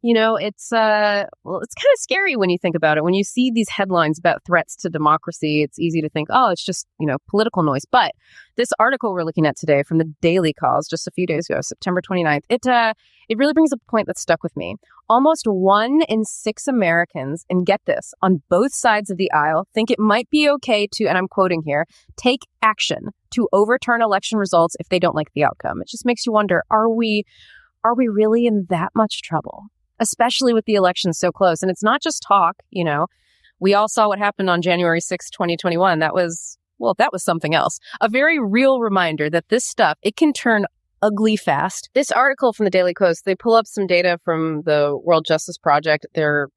It's it's kind of scary when you think about it. When you see these headlines about threats to democracy, it's easy to think, oh, it's just, political noise. But this article we're looking at today from the Daily Calls just a few days ago, September 29th, it really brings up a point that stuck with me. Almost 1 in 6 Americans, and get this, on both sides of the aisle, think it might be okay to, and I'm quoting here, take action to overturn election results if they don't like the outcome. It just makes you wonder, are we really in that much trouble? Especially with the election so close. And it's not just talk, We all saw what happened on January 6, 2021. That was something else. A very real reminder that this stuff, it can turn ugly fast. This article from the Daily Kos, they pull up some data from the World Justice Project. They're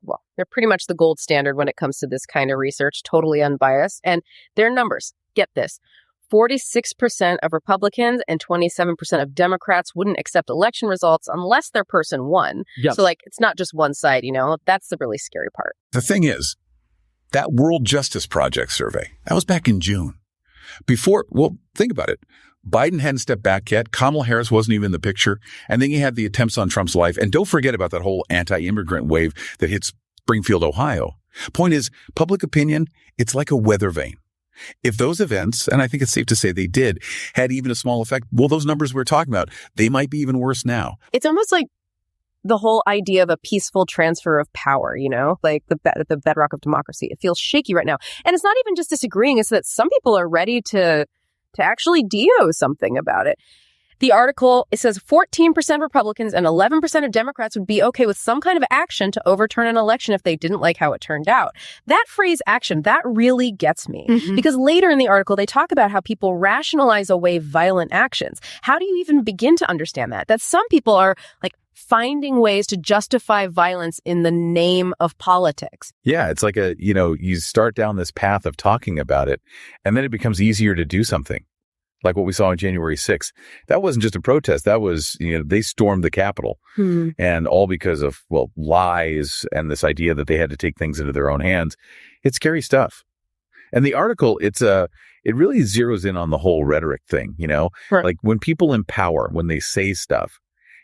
pretty much the gold standard when it comes to this kind of research, totally unbiased. And their numbers, get this, 46% of Republicans and 27% of Democrats wouldn't accept election results unless their person won. Yep. So, it's not just one side, That's the really scary part. The thing is, that World Justice Project survey, that was back in June. Think about it. Biden hadn't stepped back yet. Kamala Harris wasn't even in the picture. And then you had the attempts on Trump's life. And don't forget about that whole anti-immigrant wave that hit Springfield, Ohio. Point is, public opinion, it's like a weather vane. If those events, and I think it's safe to say they did, had even a small effect, those numbers we're talking about, they might be even worse now. It's almost like the whole idea of a peaceful transfer of power, like the bedrock of democracy. It feels shaky right now. And it's not even just disagreeing. It's that some people are ready to actually do something about it. The article, it says 14% Republicans and 11% of Democrats would be okay with some kind of action to overturn an election if they didn't like how it turned out. That phrase action, that really gets me. Mm-hmm. Because later in the article, they talk about how people rationalize away violent actions. How do you even begin to understand that? That some people are finding ways to justify violence in the name of politics. Yeah, it's like you start down this path of talking about it, and then it becomes easier to do something. Like what we saw on January 6th. That wasn't just a protest. That was, they stormed the Capitol. And all because of, lies and this idea that they had to take things into their own hands. It's scary stuff. And the article, it really zeroes in on the whole rhetoric thing, Right. Like when people in power, when they say stuff,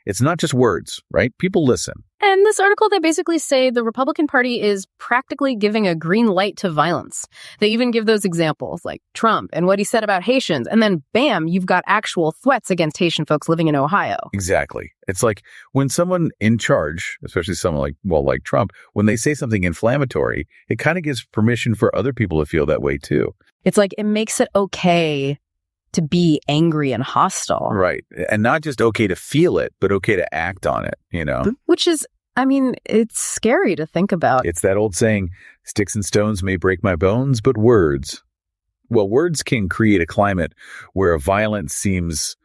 it's not just words, right? People listen. And this article, they basically say the Republican Party is practically giving a green light to violence. They even give those examples like Trump and what he said about Haitians. And then, bam, you've got actual threats against Haitian folks living in Ohio. Exactly. It's like when someone in charge, especially someone like Trump, when they say something inflammatory, it kind of gives permission for other people to feel that way too. It's like it makes it okay to be angry and hostile. Right. And not just okay to feel it, but okay to act on it, Which is, it's scary to think about. It's that old saying, sticks and stones may break my bones, but words can create a climate where violence seems,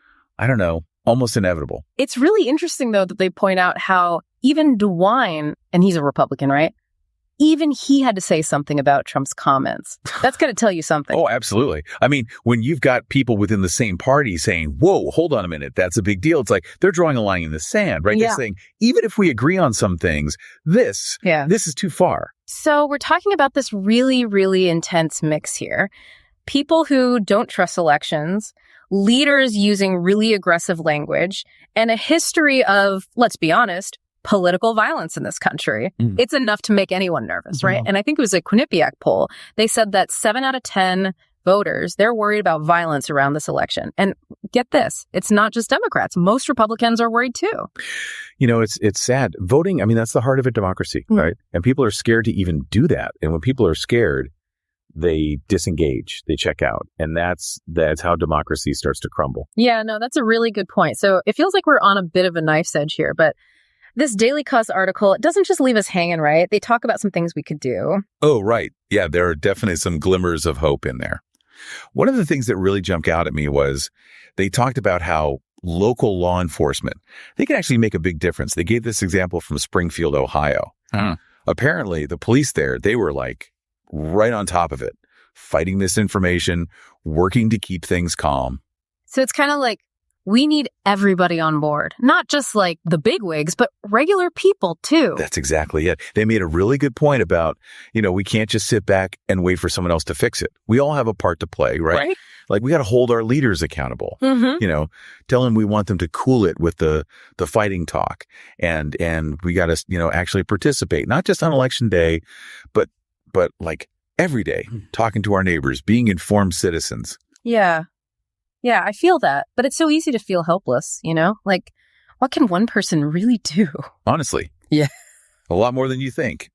almost inevitable. It's really interesting, though, that they point out how even DeWine, and he's a Republican, right? Even he had to say something about Trump's comments. That's going to tell you something. Oh, absolutely. When you've got people within the same party saying, whoa, hold on a minute, that's a big deal. It's like they're drawing a line in the sand, right? Yeah. They're saying, even if we agree on some things, this is too far. So we're talking about this really, really intense mix here. People who don't trust elections, leaders using really aggressive language, and a history of, let's be honest, political violence in this country. It's enough to make anyone nervous, right? And I think it was a Quinnipiac poll. They said that 7 out of 10 voters, they're worried about violence around this election. And get this, it's not just Democrats. Most Republicans are worried too. It's sad. Voting, that's the heart of a democracy, right? And people are scared to even do that. And when people are scared, they disengage, they check out. And that's how democracy starts to crumble. Yeah, no, that's a really good point. So it feels like we're on a bit of a knife's edge here, but this Daily Kos article, it doesn't just leave us hanging, right? They talk about some things we could do. Oh, right. Yeah, there are definitely some glimmers of hope in there. One of the things that really jumped out at me was they talked about how local law enforcement, they can actually make a big difference. They gave this example from Springfield, Ohio. Apparently, the police there, they were right on top of it, fighting misinformation, working to keep things calm. So it's kind of like, we need everybody on board, not just the bigwigs, but regular people too. That's exactly it. They made a really good point about, we can't just sit back and wait for someone else to fix it. We all have a part to play, right? Like we got to hold our leaders accountable, tell them we want them to cool it with the fighting talk. And we got to, actually participate, not just on election day, but like every day, talking to our neighbors, being informed citizens. Yeah. Yeah, I feel that. But it's so easy to feel helpless, Like, what can one person really do? Honestly. Yeah. A lot more than you think.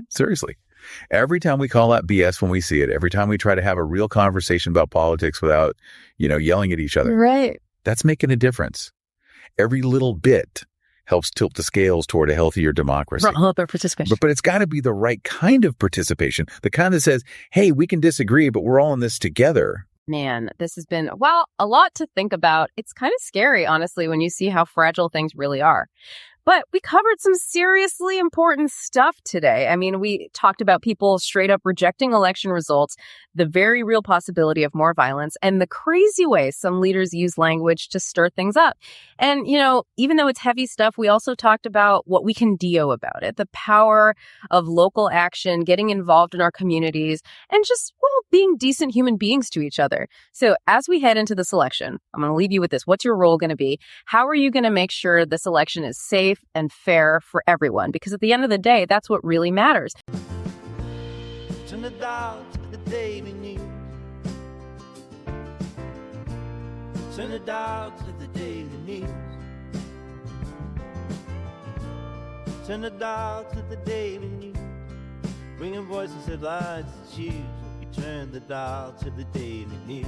Seriously. Every time we call out BS when we see it, every time we try to have a real conversation about politics without, yelling at each other. Right. That's making a difference. Every little bit helps tilt the scales toward a healthier democracy. Participation. But it's got to be the right kind of participation, the kind that says, hey, we can disagree, but we're all in this together. Man, this has been, a lot to think about. It's kind of scary, honestly, when you see how fragile things really are. But we covered some seriously important stuff today. I mean, we talked about people straight up rejecting election results, the very real possibility of more violence, and the crazy way some leaders use language to stir things up. And, even though it's heavy stuff, we also talked about what we can do about it, the power of local action, getting involved in our communities, and just, being decent human beings to each other. So as we head into this election, I'm going to leave you with this. What's your role going to be? How are you going to make sure this election is safe and fair for everyone? Because at the end of the day, that's what really matters. Turn the dial to the daily news. Turn the dial to the daily news. Turn the dial to the daily news. Bringing voices, headlines, and choose. We turn the dial to the daily news.